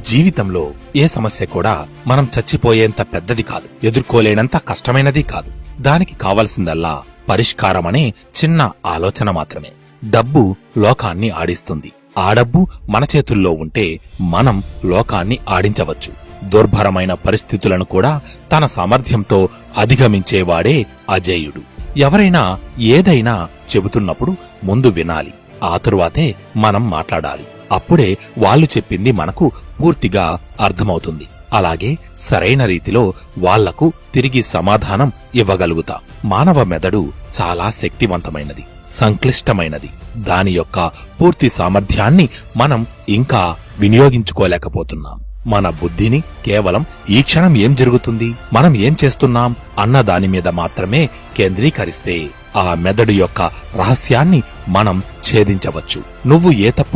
జీవితంలో ఏ సమస్య కూడా మనం చచ్చిపోయేంత పెద్దది కాదు, ఎదుర్కోలేనంత కష్టమైనది కాదు. దానికి కావలసిందల్లా పరిష్కారమనే చిన్న ఆలోచన మాత్రమే. డబ్బు లోకాన్ని ఆడిస్తుంది. ఆ డబ్బు మన చేతుల్లో ఉంటే మనం లోకాన్ని ఆడించవచ్చు. దుర్భరమైన పరిస్థితులను కూడా తన సామర్థ్యంతో అధిగమించేవాడే అజేయుడు. ఎవరైనా ఏదైనా చెబుతున్నప్పుడు ముందు వినాలి, ఆ తరువాతే మనం మాట్లాడాలి. అప్పుడే వాళ్ళు చెప్పింది మనకు పూర్తిగా అర్థమవుతుంది. అలాగే సరైన రీతిలో వాళ్లకు తిరిగి సమాధానం ఇవ్వగలుగుతాం. మానవ మెదడు చాలా శక్తివంతమైనది, సంక్లిష్టమైనది. దాని యొక్క పూర్తి సామర్థ్యాన్ని మనం ఇంకా వినియోగించుకోలేకపోతున్నాం. మన బుద్ధిని కేవలం ఈ క్షణం ఏం జరుగుతుంది, మనం ఏం చేస్తున్నాం అన్న దాని మీద మాత్రమే కేంద్రీకరిస్తే ఆ మెదడు యొక్క రహస్యాన్ని మనం ఛేదించవచ్చు. నువ్వు ఏ తప్పులు